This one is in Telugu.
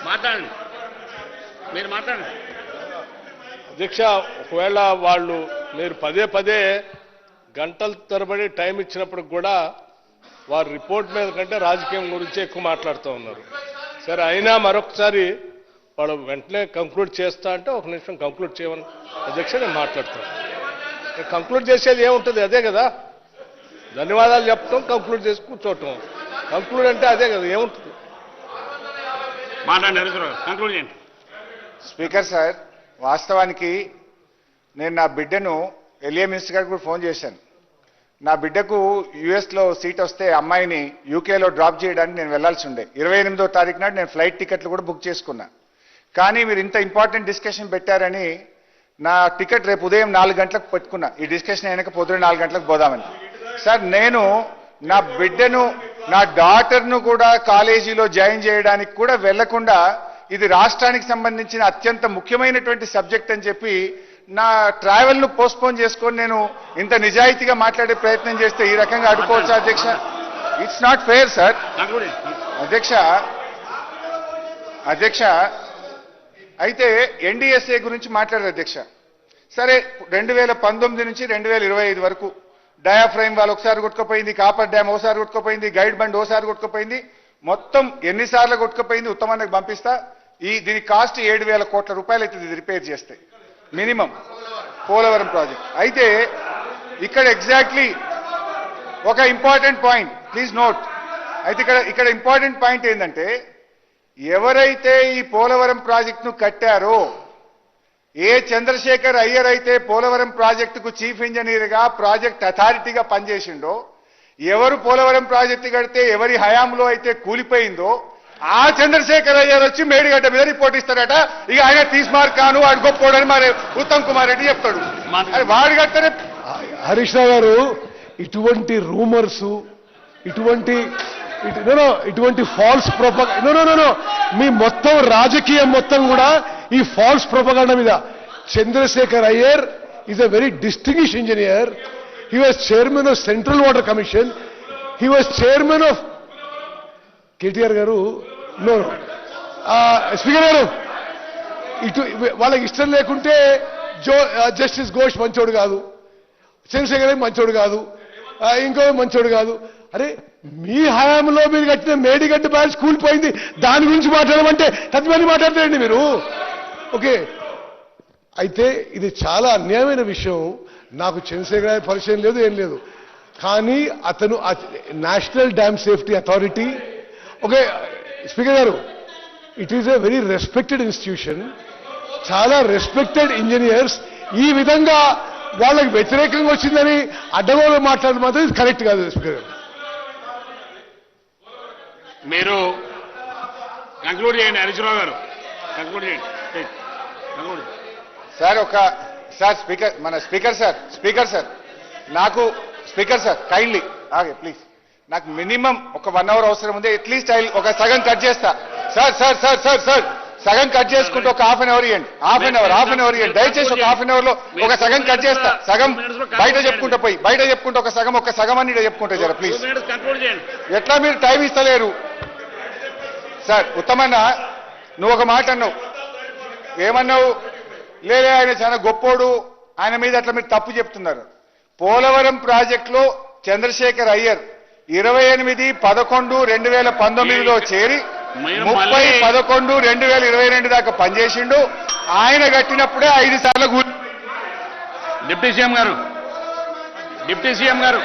మాట్లాడండి, మీరు మాట్లాడండి. అధ్యక్ష, ఒకవేళ వాళ్ళు మీరు పదే పదే గంటల తరబడి టైం ఇచ్చినప్పుడు కూడా వారి రిపోర్ట్ మీద కంటే రాజకీయం గురించి ఎక్కువ మాట్లాడుతూ ఉన్నారు. సరే, అయినా మరొకసారి వాళ్ళు వెంటనే కంక్లూడ్ చేస్తా అంటే ఒక నిమిషం కంక్లూడ్ చేయమని అధ్యక్ష నేను మాట్లాడతాను. కంక్లూడ్ చేసేది ఏముంటుంది? అదే కదా, ధన్యవాదాలు చెప్పడం, కంక్లూడ్ చేసి కూర్చోవటం. కంక్లూడ్ అంటే అదే కదా, ఏముంటుంది? మాట్లాడండి, కంక్లూడ్ చేయండి. స్పీకర్ సార్, వాస్తవానికి నేను నా బిడ్డను ఎల్ఏ మినిస్టర్ గారికి కూడా ఫోన్ చేశాను. నా బిడ్డకు యుఎస్లో సీట్ వస్తే అమ్మాయిని యూకేలో డ్రాప్ చేయడానికి నేను వెళ్లాల్సి ఉండే. 28వ తారీఖు నాడు నేను ఫ్లైట్ టికెట్లు కూడా బుక్ చేసుకున్నా. కానీ మీరు ఇంత ఇంపార్టెంట్ డిస్కషన్ పెట్టారని నా టికెట్ రేపు ఉదయం 4 గంటలకు పెట్టుకున్నా. ఈ డిస్కషన్ అయినాక పొద్దున 4 గంటలకు పోదామని. సార్, నేను నా బిడ్డను, నా డాటర్ను కూడా కాలేజీలో జాయిన్ చేయడానికి కూడా వెళ్లకుండా ఇది రాష్ట్రానికి సంబంధించిన అత్యంత ముఖ్యమైనటువంటి సబ్జెక్ట్ అని చెప్పి నా ట్రావెల్ను పోస్ట్పోన్ చేసుకొని నేను ఇంత నిజాయితీగా మాట్లాడే ప్రయత్నం చేస్తే ఈ రకంగా అడ్డుకోవచ్చు అధ్యక్ష? It's not fair sir. అధ్యక్ష అయితే ఎన్డీఎస్ఏ గురించి మాట్లాడారు అధ్యక్ష. సరే, 2019 నుంచి 2025 వరకు డయాఫ్రైమ్ వాళ్ళు ఒకసారి కొట్టుకుపోయింది, కాపర్ డ్యామ్ ఒకసారి కొట్టుకుపోయింది, గైడ్ బండ్ ఒకసారి కొట్టుకుపోయింది. మొత్తం ఎన్నిసార్లు కొట్టుకుపోయింది ఉత్తమానికి పంపిస్తా. దీని కాస్ట్ 7,000 కోట్ల రూపాయలు అవుతుంది ఇది రిపేర్ చేస్తే మినిమం, పోలవరం ప్రాజెక్ట్. అయితే ఇక్కడ ఎగ్జాక్ట్లీ ఒక ఇంపార్టెంట్ పాయింట్, ప్లీజ్ నోట్. అయితే ఇక్కడ ఇంపార్టెంట్ పాయింట్ ఏంటంటే, ఎవరైతే ఈ పోలవరం ప్రాజెక్టును కట్టారో, ఏ చంద్రశేఖర్ అయ్యర్ అయితే పోలవరం ప్రాజెక్టుకు చీఫ్ ఇంజనీర్గా ప్రాజెక్ట్ అథారిటీగా పనిచేసిండో, ఎవరు పోలవరం ప్రాజెక్టు కడితే ఎవరి హయాంలో అయితే కూలిపోయిందో ఆ చంద్రశేఖర్ అయ్యర్ వచ్చి మేడిగడ్డ మీద రిపోర్ట్ ఇస్తారట. ఇక ఆయన తీసుమార్ కాను వాడు గొప్పోడని మరి ఉత్తమ్ కుమార్ రెడ్డి చెప్తాడు. వాడు కట్టనే. హరీష్ రావు గారు, ఇటువంటి రూమర్స్, ఇటువంటి ఫాల్స్ ప్రొపగండా, మీ మొత్తం రాజకీయం మొత్తం కూడా ఈ ఫాల్స్ ప్రొపగండా మీద. Chandrashekhar Iyer is a very distinguished engineer. He was chairman of central water commission. He was chairman of KTR గారు. నో స్పీకర్ గారు, వాళ్ళకి ఇష్టం లేకుంటే జస్టిస్ ఘోష్ మంచోడు కాదు, చంద్రశేఖర్ మంచోడు కాదు, ఇంకో మంచోడు కాదు. అరే, మీ హయాంలో మీరు కట్టిన మేడిగడ్డ బ్యాచ్ కూలిపోయింది, దాని గురించి మాట్లాడమంటే తత్వని మాట్లాడతారండి మీరు. ఓకే, అయితే ఇది చాలా అన్యాయమైన విషయం. నాకు చంద్రశేఖర్ గారి పరిచయం లేదు, ఏం లేదు. కానీ అతను national dam safety authority. Okay speaker గారు, it is a very respected institution, చాలా రెస్పెక్టెడ్ ఇంజనీర్స్. ఈ విధంగా వాళ్ళకి వ్యతిరేకంగా వచ్చిందని అడ్డగోలు మాట్లాడడం మాత్రం ఇది కరెక్ట్ కాదు స్పీకర్ గారు. మీరు కంక్లూడ్ చేయండి హరీశ్రావు గారు, కంక్లూడ్ చేయండి. సార్ స్పీకర్, మన స్పీకర్ సార్ నాకు స్పీకర్ సార్ కైండ్లీ ఆగే ప్లీజ్. నాకు మినిమం ఒక 1 అవర్ అవసరం ఉంది. అట్లీస్ట్ ఒక సగం కట్ చేస్తా. సార్ సగం కట్ చేసుకుంటే ఒక హాఫ్ అన్ అవర్ ఇవ్వండి. హాఫ్ అన్ అవర్ ఇవ్వండి దయచేసి. ఒక హాఫ్ అన్ అవర్ లో ఒక సగం కట్ చేస్తా. సగం బయట చెప్పుకుంటే ఒక సగం అని చెప్పుకుంటా జర ప్లీజ్. ఎట్లా మీరు టైం ఇస్తలేరు సార్? ఉత్తమన్న, నువ్వు ఒక మాట అన్నావు, ఏమన్నావు? లేలే ఆయన చాలా గొప్పోడు, ఆయన మీద అట్లా మీరు తప్పు చెప్తున్నారు. పోలవరం ప్రాజెక్టులో చంద్రశేఖర్ అయ్యర్ 28/11/2019లో చేరి 30/11/2022 దాకా పనిచేసిండు. ఆయన కట్టినప్పుడే 5 సార్లు డిప్యూటీ సీఎం గారు